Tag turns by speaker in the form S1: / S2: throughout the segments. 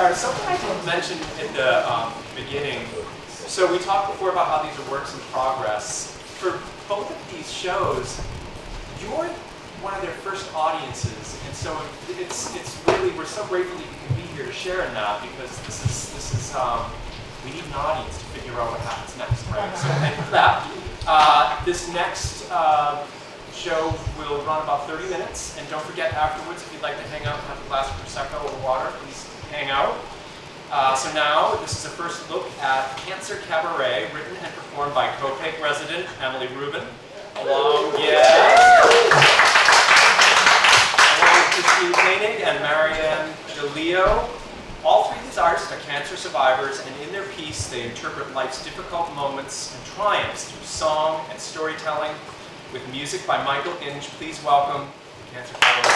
S1: started, something I didn't mention in the beginning. So we talked before about how these are works in progress. For both of these shows, you're one of their first audiences, and so it's really, we're so grateful that you can be here to share in that, because this is we need an audience to figure out what happens next, right? So thank you for that. This next show will run about 30 minutes, and don't forget afterwards, if you'd like to hang out and have a glass of Prosecco or water, please hang out. So now, this is a first look at Cancer Cabaret, written and performed by Koenig resident Emily Rubin, along with Koenig and Maryann DeLeo. All three of these artists are cancer survivors, and in their piece, they interpret life's difficult moments and triumphs through song and storytelling, with music by Inge. Please welcome the Cancer Cabaret.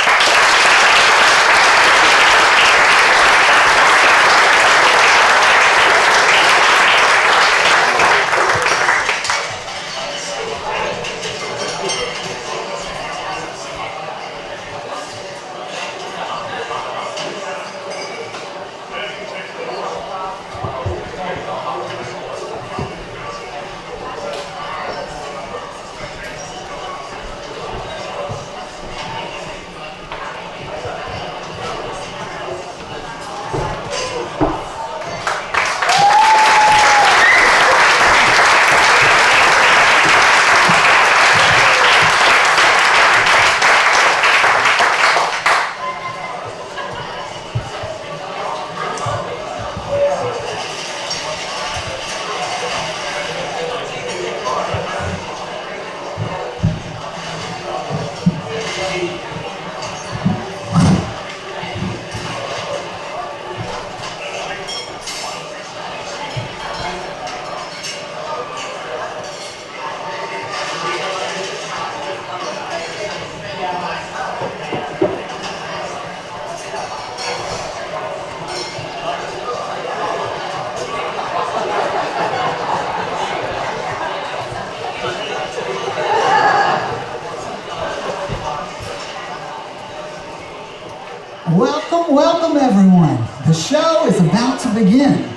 S2: Welcome everyone. The show is about to begin.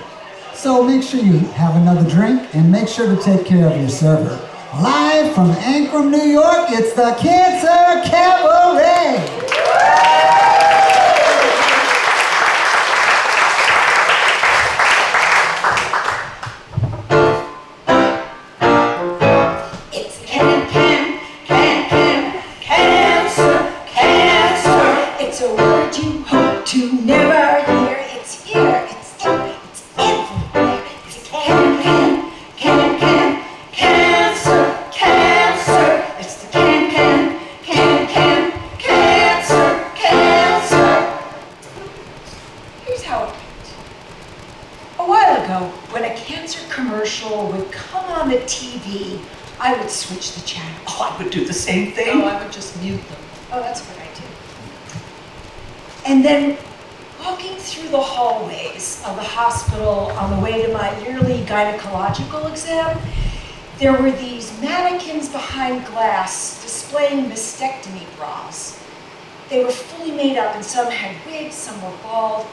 S2: So make sure you have another drink and make sure to take care of your server. Live from Ancram, New York, it's the Cancer Cabaret.
S3: Switch the channel. Oh, I would do the same thing.
S4: Oh, I would just mute them.
S3: Oh, that's what I do. And then walking through the hallways of the hospital on the way to my yearly gynecological exam, there were these mannequins behind glass displaying mastectomy bras. They were fully made up, and some had wigs, some were bald.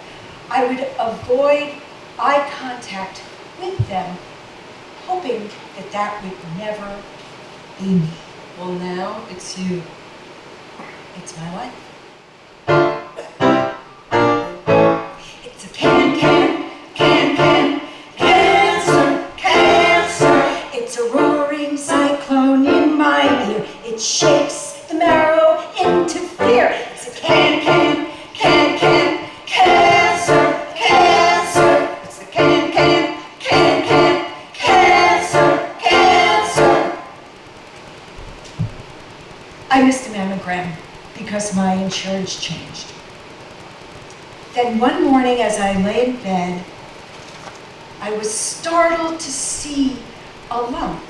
S3: I would avoid eye contact with them, hoping that that would never be me.
S4: Well, now it's you.
S3: It's my life. It's a cancer, cancer. It's a roaring cyclone in my ear. It shakes the marrow into fear. It's a cancer, cancer. It's the cancer, cancer. I missed a mammogram because my insurance changed. Then one morning as I lay in bed, I was startled to see a lump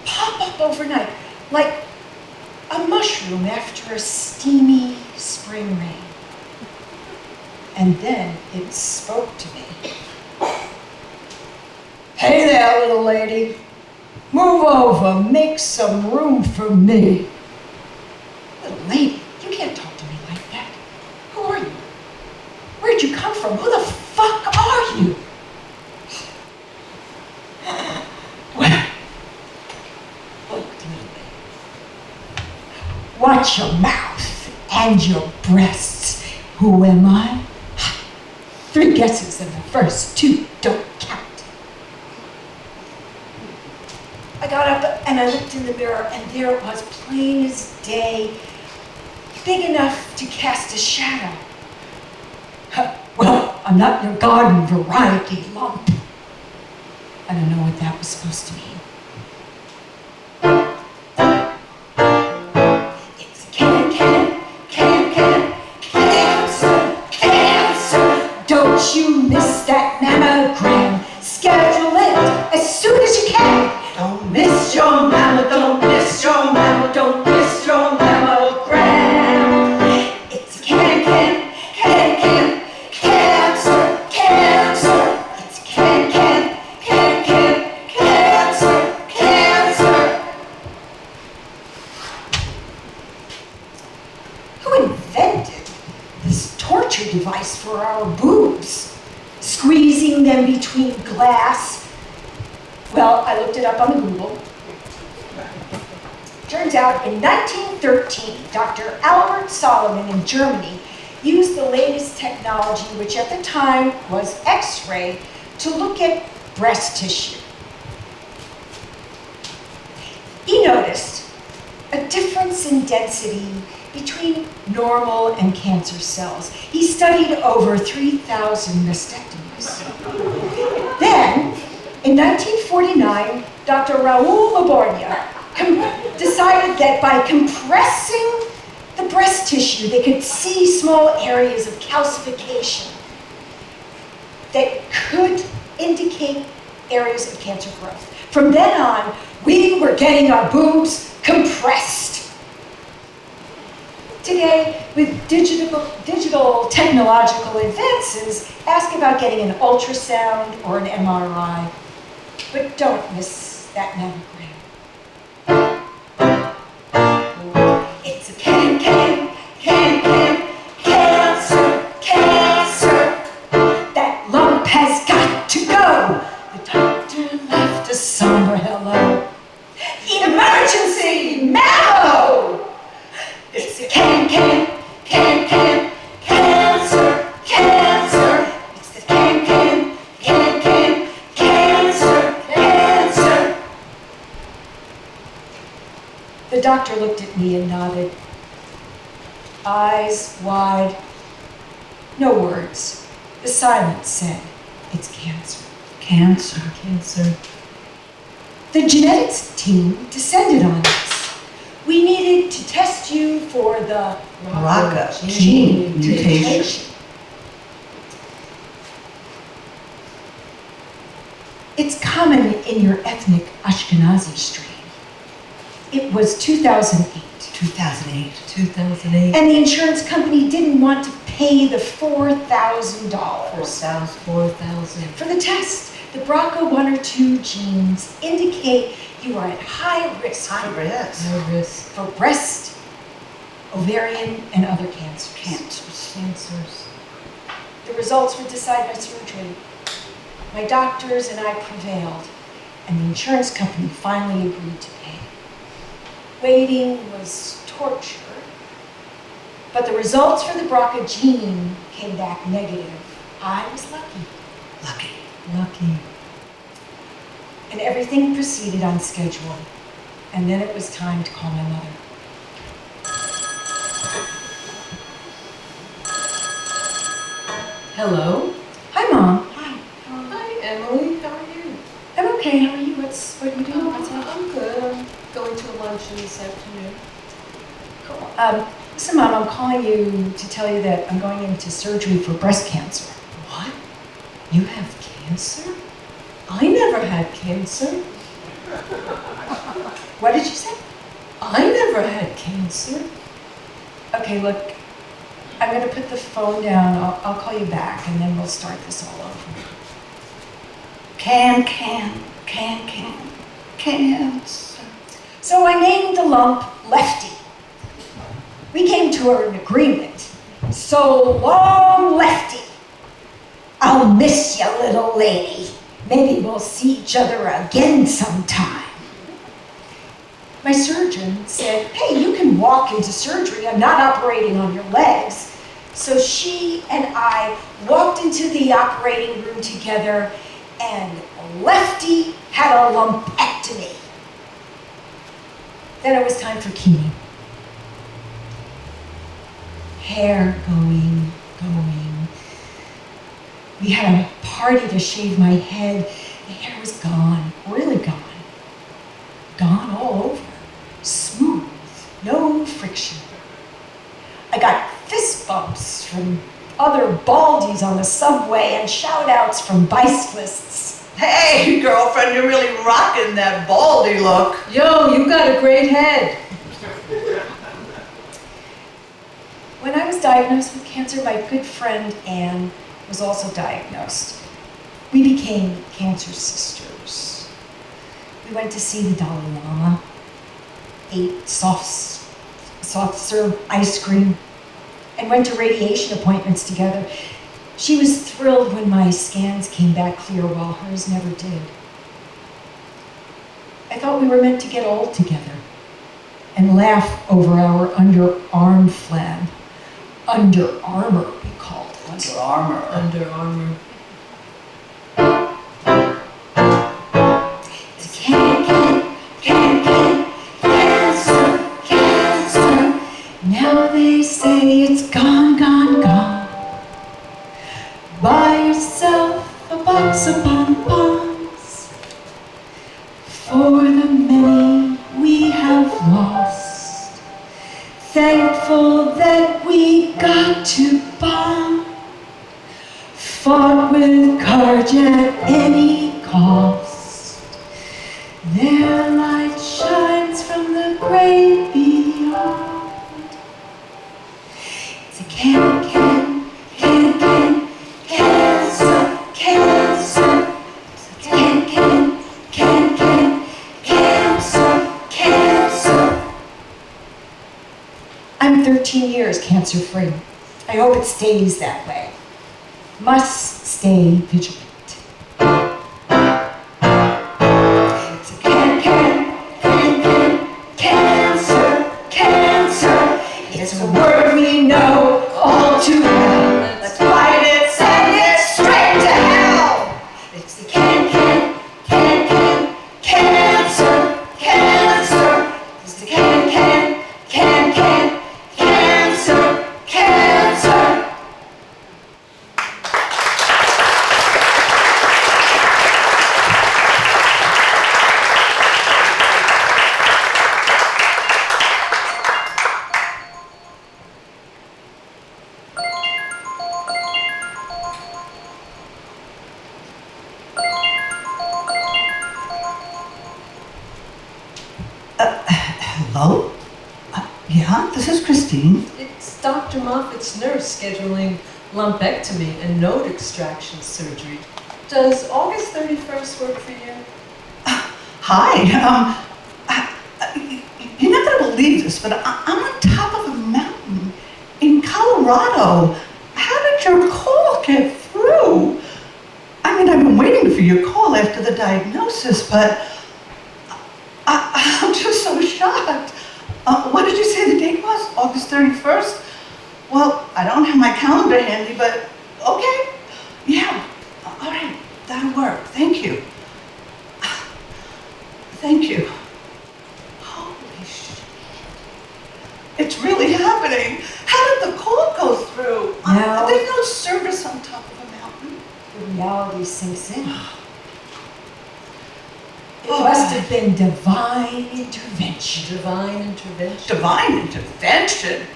S3: pop up overnight, like a mushroom after a steamy spring rain. And then it spoke to me. Hey there, little lady. Move over, make some room for me. Little lady, you can't talk to me like that. Who are you? Where'd you come from? Who the about your mouth and your breasts. Who am I? 3 guesses and the first 2 don't count. I got up and I looked in the mirror and there it was, plain as day, big enough to cast a shadow. Well, I'm not your garden variety lump. I don't know what that was supposed to mean. It's cancer. Don't you miss that mammogram. Schedule it as soon as you can. Don't miss your mammo, don't miss your mammo, don't miss your mammogram. It's cancer. It's cancer. Who invented this torture device for our boobs? Squeezing them between glass. Well, I looked it up on the Google. Turns out in 1913, Dr. Albert Solomon in Germany used the latest technology, which at the time was X-ray, to look at breast tissue. He noticed a difference in density between normal and cancer cells. He studied over 3,000 mastectomies. Then, in 1949, Dr. Raoul Labornia decided that by compressing the breast tissue, they could see small areas of calcification that could indicate areas of cancer growth. From then on, we were getting our boobs compressed. Today, with digital technological advances, ask about getting an ultrasound or an MRI, but don't miss that mammogram. It's a cancer. That lump has got to go. The doctor left a somber hello. Emergency, mammo! It's a cancer. It's the cancer. The doctor looked at me and nodded. Eyes wide, no words. The silence said, it's cancer. Cancer. The genetics team descended on us. We needed to test you for the
S5: BRCA gene mutation.
S3: It's common in your ethnic Ashkenazi strain. It was 2008.
S5: 2008.
S3: And the insurance company didn't want to pay the $4,000
S5: 4,000.
S3: for the test. The BRCA1 or 2 genes indicate you are at high risk for breast, ovarian, and other cancers. The results were decided by surgery. My doctors and I prevailed, and the insurance company finally agreed to pay. Waiting was torture, but the results for the BRCA gene came back negative. I was lucky. And everything proceeded on schedule. And then it was time to call my mother.
S4: Hello?
S3: Hi, Mom. Hi.
S4: Hi, Emily. How are you?
S3: I'm okay. How are you? What are you doing? What's up?
S4: I'm good. I'm going to a luncheon this afternoon.
S3: Cool. Listen, Mom, I'm calling you to tell you that I'm going into surgery for breast cancer.
S4: What? You have cancer? I never had cancer.
S3: What did you say?
S4: I never had cancer.
S3: Okay, look, I'm going to put the phone down. I'll call you back, and then we'll start this all over. Cancer. So I named the lump Lefty. We came to an agreement. So long, Lefty. I'll miss you, little lady. Maybe we'll see each other again sometime. My surgeon said, hey, you can walk into surgery. I'm not operating on your legs. So she and I walked into the operating room together, and Lefty had a lumpectomy. Then it was time for chemo. Hair going. We had a party to shave my head. The hair was gone, really gone. Gone all over. Smooth, no friction. I got fist bumps from other baldies on the subway and shout outs from bicyclists.
S5: Hey, girlfriend, you're really rocking that baldy look.
S4: Yo, you got a great head.
S3: When I was diagnosed with cancer, my good friend Anne was also diagnosed. We became cancer sisters. We went to see the Dalai Lama, ate soft serve ice cream, and went to radiation appointments together. She was thrilled when my scans came back clear, while hers never did. I thought we were meant to get old together and laugh over our underarm flab. Under Armour, we called it.
S5: Under Armour.
S4: Under Armour.
S3: Cancer. Now they say it's gone. Buy yourself a box of bonbons for the many we have lost. Thankful that we got to bond. Fought with courage at any cost. Their light shines from the great beyond. It's a cancer. It's a cancer. I'm 13 years cancer-free. I hope it stays that way. Must stay vigilant. It's a cancer. It's a word we know all too well. Let's fight it, send it straight to hell. It's the cancer. It's the cancer.
S5: Hello? Yeah, this is Christine.
S4: It's Dr. Moffat's nurse scheduling lumpectomy and node extraction surgery. Does August 31st work for you?
S5: Hi. You're not going to believe this, but I'm on top of a mountain in Colorado. How did your call get through? I mean, I've been waiting for your call after the diagnosis, but I'm just so shocked. What did you say the date was? August 31st? Well, I don't have my calendar handy, but okay. Yeah, all right, that'll work. Thank you. Thank you. Holy shit. It's really happening. How did the call go through?
S3: No.
S5: There's no service on top of a mountain.
S3: The reality sinks in. It must have been divine intervention.
S4: Divine intervention.
S5: Divine intervention?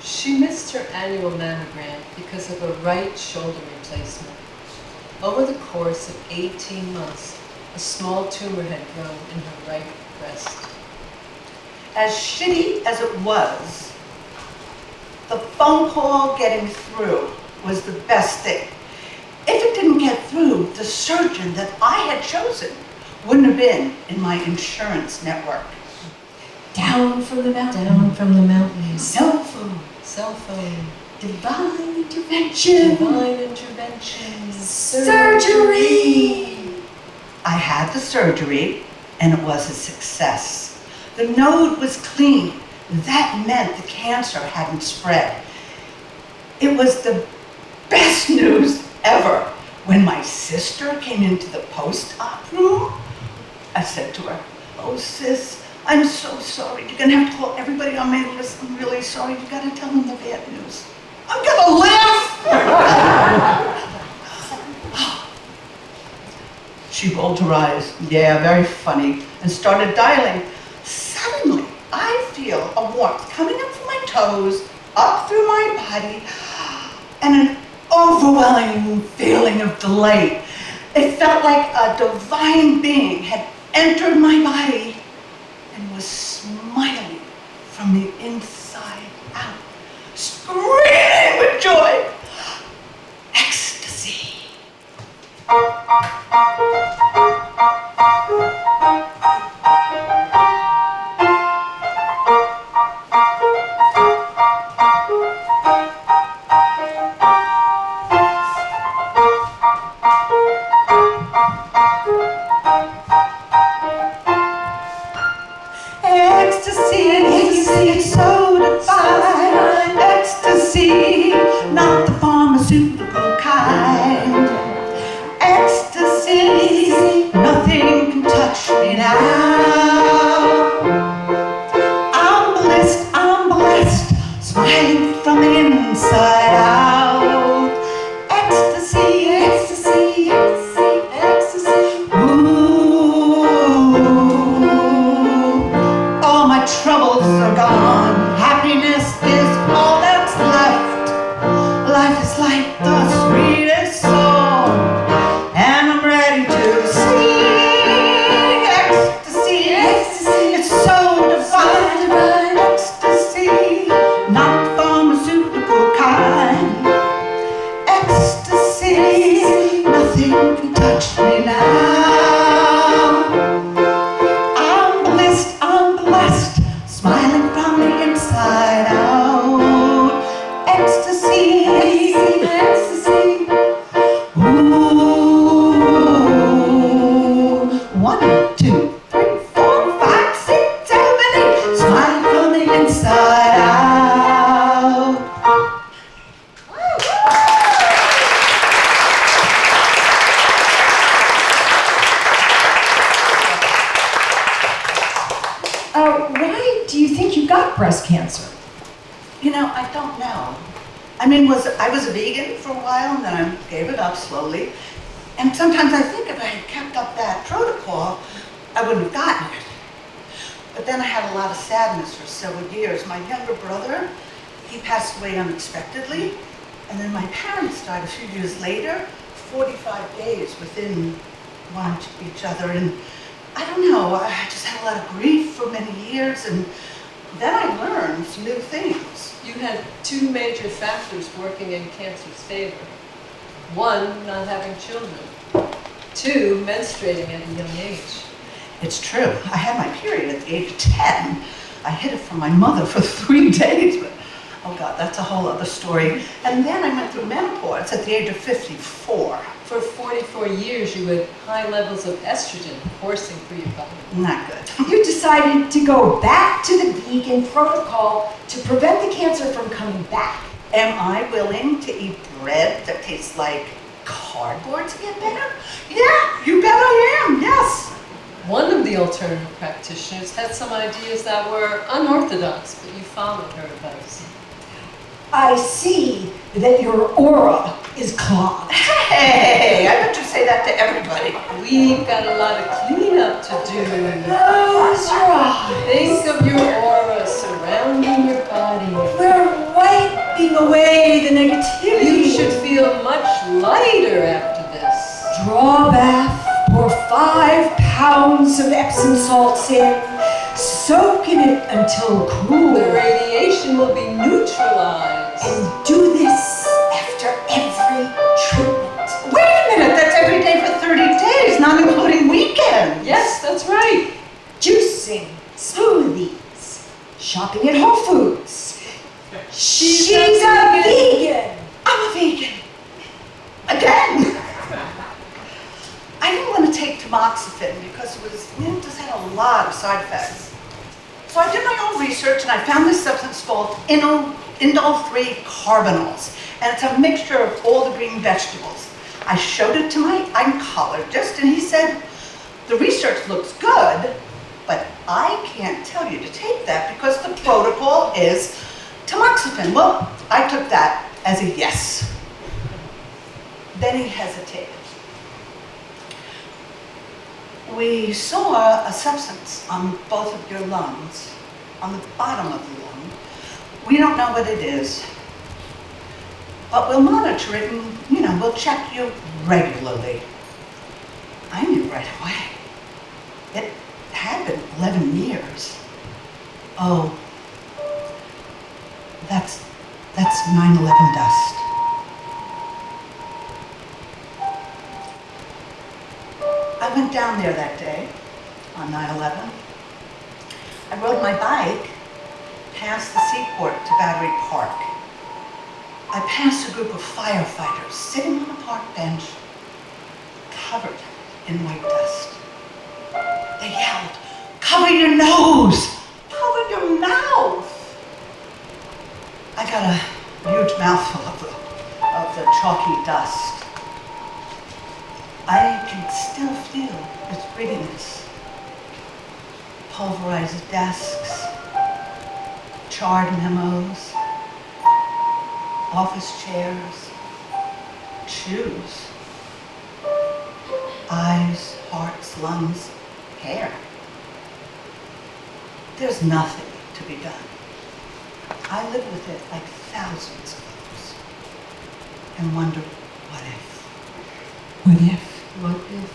S4: She missed her annual mammogram because of a right shoulder replacement. Over the course of 18 months, a small tumor had grown in her right breast.
S5: As shitty as it was, the phone call getting through was the best thing. If it didn't get through, the surgeon that I had chosen wouldn't have been in my insurance network.
S3: Down from the mountain.
S4: Down from the mountains.
S3: Cell phone.
S4: Cell phone.
S3: Divine intervention.
S4: Divine intervention.
S3: Surgery.
S5: I had the surgery, and it was a success. The node was clean. That meant the cancer hadn't spread. It was the best news ever. When my sister came into the post-op room, I said to her, "Oh, sis, I'm so sorry. You're gonna have to call everybody on my list. I'm really sorry. You gotta tell them the bad news. I'm gonna live!" She rolled her eyes, yeah, very funny, and started dialing. Suddenly, I feel a warmth coming up from my toes, up through my body, and an overwhelming feeling of delight. It felt like a divine being had entered my body and was smiling from the inside out, screaming with joy. Ecstasy. Ecstasy, it's so divine. Ecstasy, not the pharmaceutical kind. Ecstasy, nothing can touch me now. I'm blessed, smiling from the inside out. Ecstasy, ecstasy, ecstasy, ecstasy. Ooh, all my troubles are gone. Happiness is all that's left. Life is like the sweetest song, and I'm ready to sing. Ecstasy, ecstasy, it's so divine. Ecstasy, not pharmaceutical kind. Ecstasy, nothing can touch me now. I'm blessed, smiling from the inside out. Ecstasy, ecstasy. Ooh, 1, 2, 3, 4, 5, 6, 7, 8. Smiling from the inside out.
S3: Why do you think you got breast cancer?
S5: You know, I don't know. I was a vegan for a while, and then I gave it up slowly. And sometimes I think if I had kept up that protocol, I wouldn't have gotten it. But then I had a lot of sadness for several years. My younger brother, he passed away unexpectedly. And then my parents died a few years later, 45 days within one to each other. And I don't know, I just had a lot of grief for many years. And then I learned some new things.
S4: You had two major factors working in cancer's favor. One, not having children. Two, menstruating at a young age.
S5: It's true. I had my period at the age of 10. I hid it from my mother for 3 days, but oh God, that's a whole other story. And then I went through menopause at the age of 54.
S4: For 44 years, you had high levels of estrogen coursing through your body.
S5: Not good.
S3: You decided to go back to the vegan protocol to prevent the cancer from coming back.
S5: Am I willing to eat bread that tastes like cardboard to get better? Yeah, you bet I am, yes.
S4: One of the alternative practitioners had some ideas that were unorthodox, but you followed her advice.
S3: I see that your aura is clogged.
S5: Hey, I bet you say that to everybody.
S4: We've got a lot of cleanup to do.
S3: Close your eyes.
S4: Think of your aura surrounding your body.
S3: We're wiping away the negativity.
S4: You should feel much lighter after this.
S3: Draw a bath, pour 5 pounds of Epsom salts in, soak in it until cool.
S4: The radiation will be neutralized.
S3: And do this after every treatment.
S5: Wait a minute, that's every day for 30 days, not including weekends.
S4: Yes, that's right.
S3: Juicing, smoothies, shopping at Whole Foods. She's a vegan.
S5: I'm a vegan. Again. I didn't want to take tamoxifen because it just had a lot of side effects. So I did my own research and I found this substance called indole-3 carbanols. And it's a mixture of all the green vegetables. I showed it to my oncologist and he said, the research looks good, but I can't tell you to take that because the protocol is tamoxifen. Well, I took that as a yes. Then he hesitated. We saw a substance on both of your lungs, on the bottom of the lung. We don't know what it is, but we'll monitor it and, we'll check you regularly. I knew right away. It had been 11 years. Oh, that's 9/11 dust. I went down there that day on 9/11. I rode my bike past the seaport to Battery Park. I passed a group of firefighters sitting on a park bench, covered in white dust. They yelled, "Cover your nose! Cover your mouth!" I got a huge mouthful of the chalky dust. I can still feel its grittiness. Pulverized desks, charred memos, office chairs, shoes, eyes, hearts, lungs, hair. There's nothing to be done. I live with it like thousands of others and wonder, what if?
S2: What if?
S4: What if?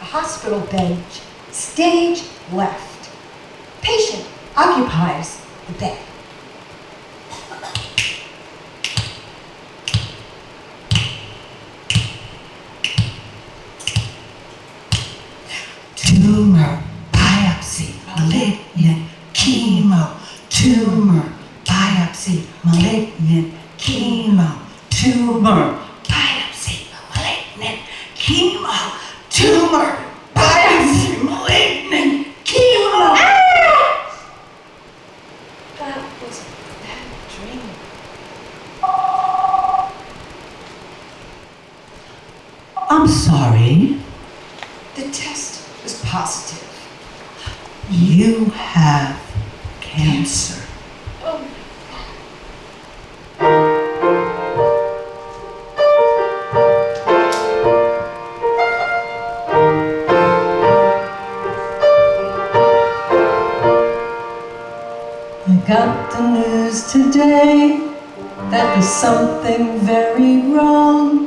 S3: Hospital bench, stage left. Patient occupies the bed.
S5: Tumor, biopsy, malignant, chemo. Tumor, biopsy, malignant, chemo. Tumor, biopsy, malignant, chemo. Tumor, biopsy, malignant, chemo.
S4: That was a bad dream.
S5: I'm sorry.
S3: The test was positive.
S5: You have cancer.
S4: Oh,
S6: I got the news today that there's something very wrong.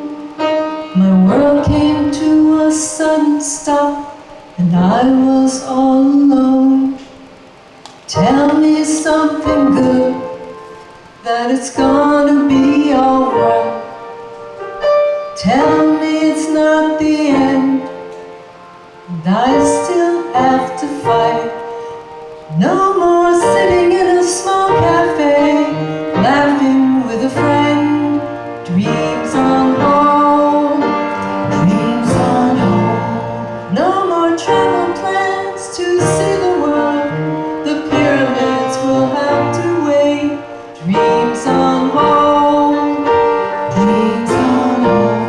S6: My world came to a sudden stop and I was all alone. Tell me something good, that it's gonna be alright. Tell me it's not the end, and I still have to fight. No more sitting in a small cafe, laughing with a friend. Dreams on hold, dreams on hold. No more travel plans to see the world. The pyramids will have to wait. Dreams on hold, dreams on hold.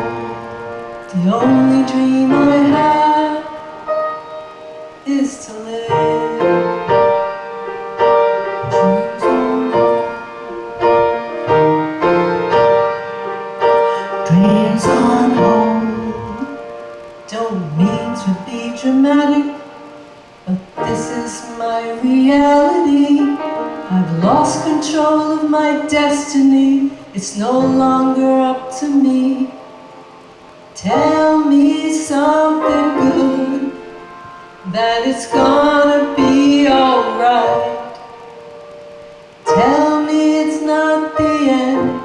S6: The only dream I have is to live.
S5: Dreams on hold.
S6: Don't mean to be dramatic, but this is my reality. I've lost control of my destiny. It's no longer up to me. Tell me something good, that it's gonna be alright. Tell me it's not the end,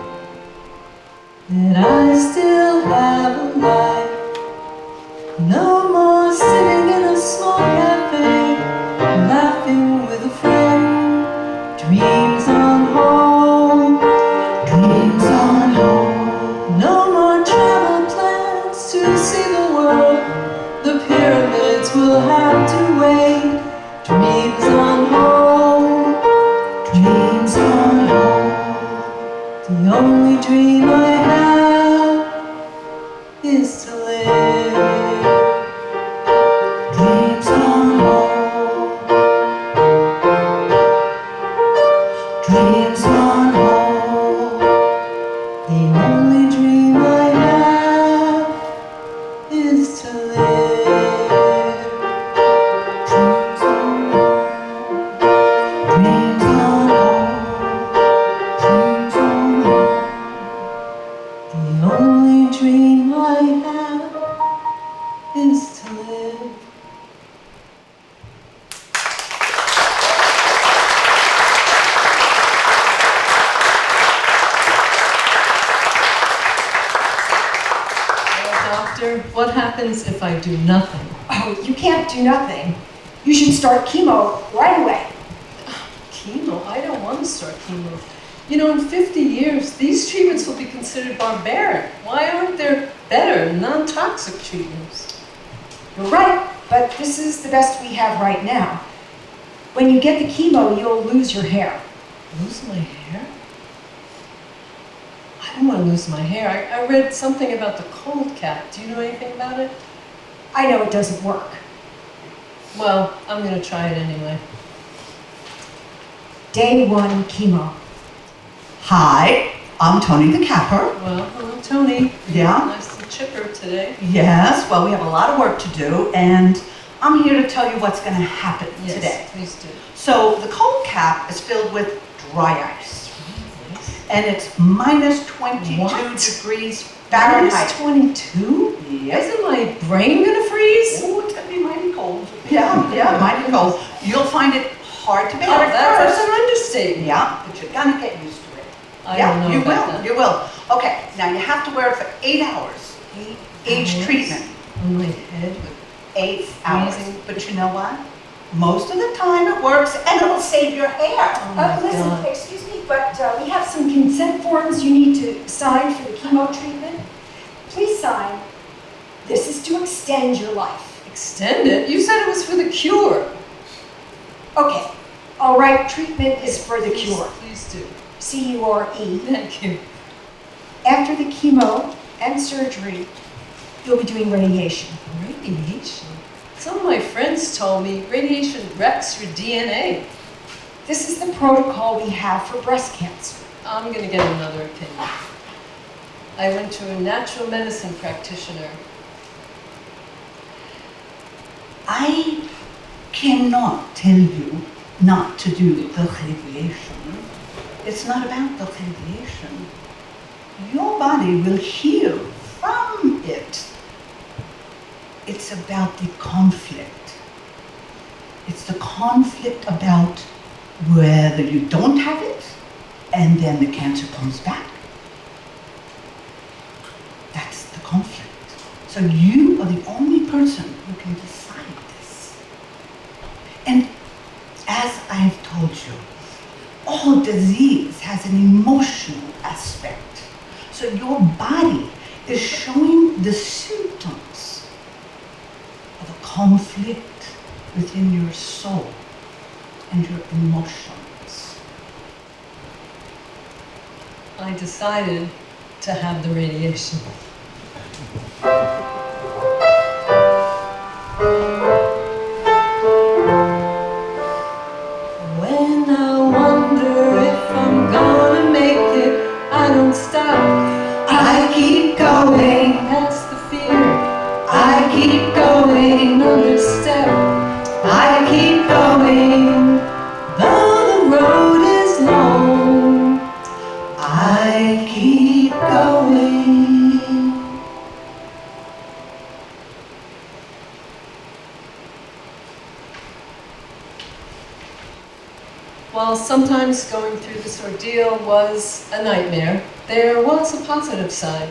S6: that I still have a life. No more sitting in a small cafe, laughing with a friend. Dreams pyramids will have to wait. Dreams on hold, dreams on hold. The only dream I have is to live. Dreams on hold, dreams on hold. The only dream I have is to live. Dreams on hold, dreams on hold, dreams on hold. The only dream I have is to live. Doctor, what happens if I do nothing?
S3: Oh, you can't do nothing. You should start chemo right away.
S6: Chemo? I don't want to start chemo. You know, in 50 years, these treatments will be considered barbaric. Why aren't there better, non-toxic treatments?
S3: You're right, but this is the best we have right now. When you get the chemo, you'll lose your hair.
S6: Lose my hair? I don't want to lose my hair. I read something about the cold cap. Do you know anything about it?
S3: I know it doesn't work.
S6: Well, I'm going to try it anyway.
S3: Day 1 chemo.
S5: Hi, I'm Tony the Capper.
S6: Well, hello, Tony.
S5: Yeah?
S6: Nice and chipper today.
S5: Yes, well, we have a lot of work to do, and I'm here to tell you what's going to happen
S6: Yes,
S5: today.
S6: please do.
S5: So the cold cap is filled with dry ice, and it's minus 22
S6: What?
S5: degrees Fahrenheit.
S6: Minus 22?
S5: Yes.
S6: Isn't my brain going to freeze?
S5: Oh, it's going to be mighty cold. Yeah, mighty cold. You'll find it hard to bear
S6: Oh,
S5: at
S6: that's
S5: first.
S6: an understatement.
S5: Yeah, but you're going to get used to it.
S6: I
S5: Yeah,
S6: don't know
S5: you
S6: about
S5: will.
S6: that.
S5: You will. Okay, now you have to wear it for 8 hours. Each
S6: hours?
S5: treatment.
S6: On my head with
S5: 8 hours.
S6: Freezing.
S5: But you know what? Most of the time it works, and it'll save your hair.
S6: Oh my
S3: Listen,
S6: God.
S3: excuse me, but we have some consent forms you need to sign for the chemo treatment. Please sign. This is to extend your life.
S6: Extend it? You said it was for the cure.
S3: Okay, all right, treatment is for the cure.
S6: Please do.
S3: C-U-R-E.
S6: Thank you.
S3: After the chemo and surgery, you'll be doing radiation.
S6: Radiation? Some of my friends told me radiation wrecks your DNA.
S3: This is the protocol we have for breast cancer.
S6: I'm going to get another opinion. I went to a natural medicine practitioner.
S5: I cannot tell you not to do the radiation. It's not about the radiation. Your body will heal from it. It's about the conflict. It's the conflict about whether you don't have it and then the cancer comes back. That's the conflict. So you are the only person who can decide this. And as I have told you, all disease has an emotional aspect. So your body is showing the symptoms of a conflict within your soul and your emotions.
S6: I decided to have the radiation. When I wonder if I'm gonna make it, I don't stop.
S5: I keep going,
S6: Past the fear,
S5: I keep going,
S6: another step.
S5: I keep going,
S6: Though the road is long,
S5: I keep going.
S6: while sometimes going through this ordeal was a nightmare, there was a positive side.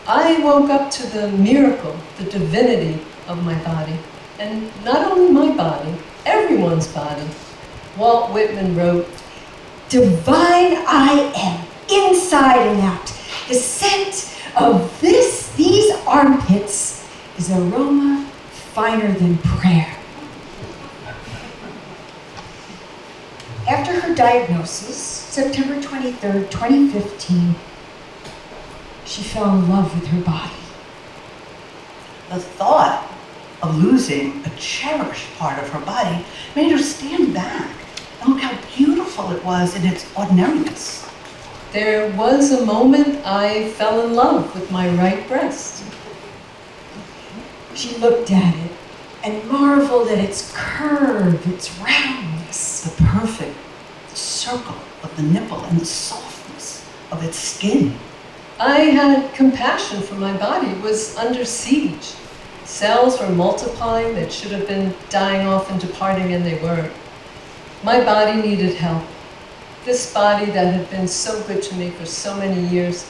S6: I woke up to the miracle, the divinity of my body. And not only my body, everyone's body. Walt Whitman wrote,
S3: Divine I am, inside and out. The scent of these armpits is aroma finer than prayer. After her diagnosis, September 23rd, 2015, she fell in love with her body.
S5: The thought of losing a cherished part of her body made her stand back and look how beautiful it was in its ordinariness.
S4: There was a moment I fell in love with my right breast.
S3: She looked at it and marveled at its curve, its roundness.
S5: The perfect circle of the nipple and the softness of its skin.
S4: I had compassion for my body. It was under siege. Cells were multiplying that should have been dying off and departing, and they weren't. My body needed help. This body that had been so good to me for so many years,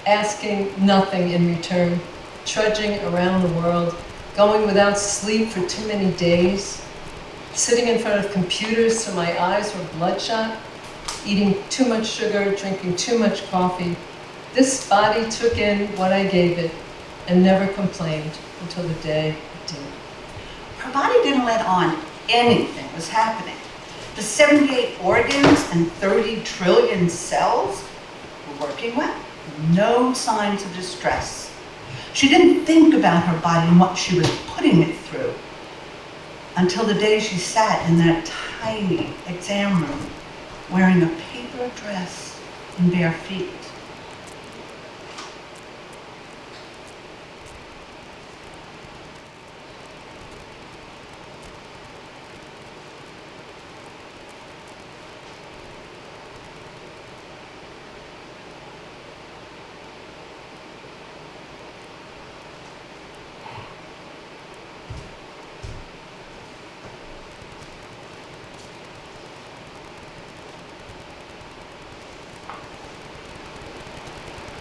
S4: asking nothing in return, trudging around the world, going without sleep for too many days, sitting in front of computers till my eyes were bloodshot, eating too much sugar, drinking too much coffee. This body took in what I gave it and never complained until the day it did.
S5: Her body didn't let on anything was happening. The 78 organs and 30 trillion cells were working well. No signs of distress. She didn't think about her body and what she was putting it through until the day she sat in that tiny exam room wearing a paper dress and bare feet.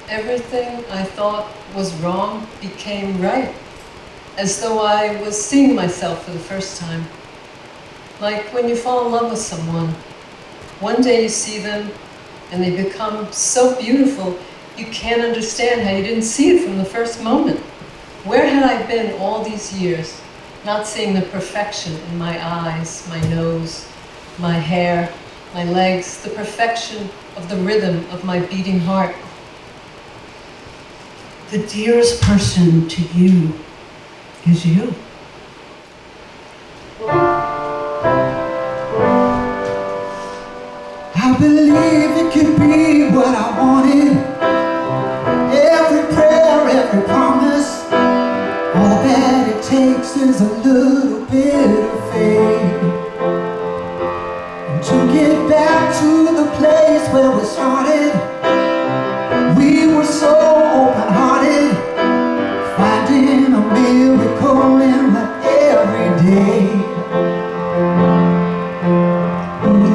S4: Everything I thought was wrong became right, as though I was seeing myself for the first time. Like when you fall in love with someone, one day you see them and they become so beautiful you can't understand how you didn't see it from the first moment. Where had I been all these years, not seeing the perfection in my eyes, my nose, my hair, my legs, the perfection of the rhythm of my beating heart?
S5: The dearest person to you is you.
S2: I believe it could be what I wanted. Every prayer, every promise. All that it takes is a little bit of faith. And to get back to the place where we started. We were so open-hearted, finding a miracle in the everyday. Ooh,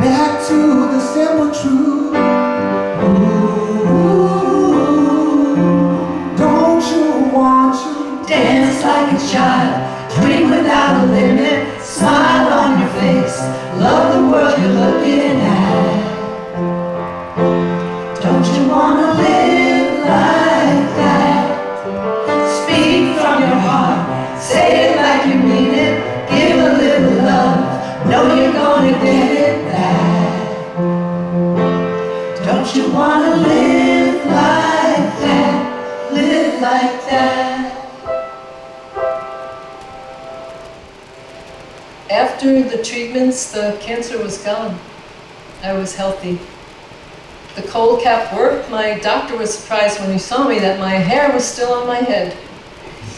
S2: back to the simple truth. Ooh, don't you want to
S6: Dance like a child, dream without a limit, smile on your face, love the world you're looking at. Don't you wanna live like that? Speak from your heart, say it like you mean it, give a little love, know you're gonna get it back. Don't you wanna live like that, live like that?
S4: After the treatments, the cancer was gone. I was healthy. The cold cap worked. My doctor was surprised when he saw me that my hair was still on my head.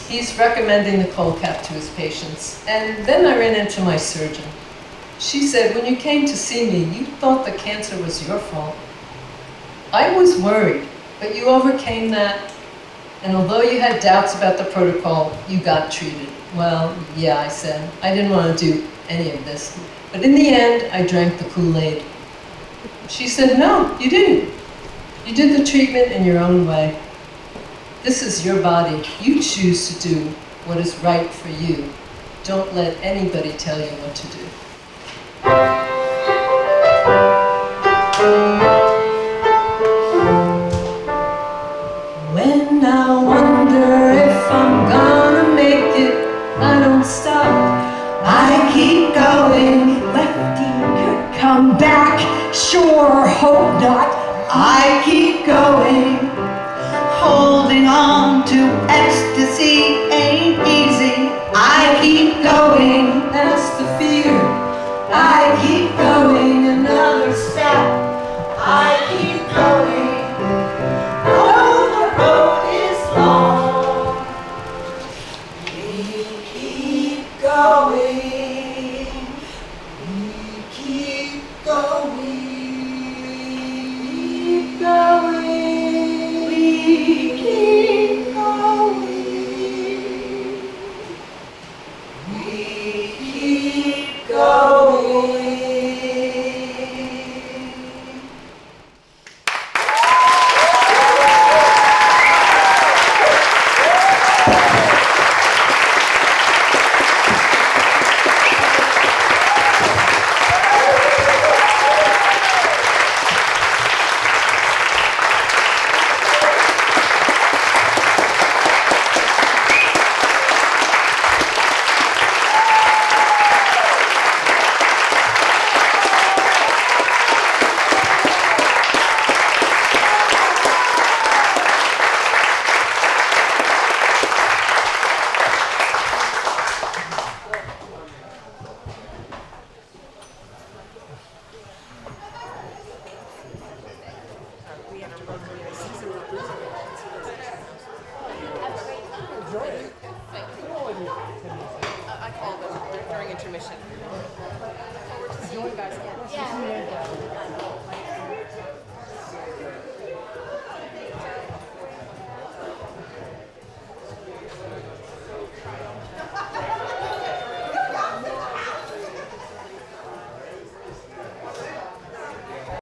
S4: He's recommending the cold cap to his patients. And then I ran into my surgeon. She said, when you came to see me, you thought the cancer was your fault. I was worried, but you overcame that. And although you had doubts about the protocol, you got treated. Well, yeah, I said. I didn't want to do any of this. But in the end, I drank the Kool-Aid. She said, no, you didn't. You did the treatment in your own way. This is your body. You choose to do what is right for you. Don't let anybody tell you what to do.
S6: When I wonder
S5: going.
S3: Lefty could come back, sure, hope not.
S5: I keep going. Holding on to ecstasy ain't easy. I keep going.
S6: That's the fear. I keep going another step. I keep going. Oh, the road is long. We keep going. We keep going. Keep going. We keep going. We keep going.
S7: I called them during intermission. Forward to see you guys again. Yeah.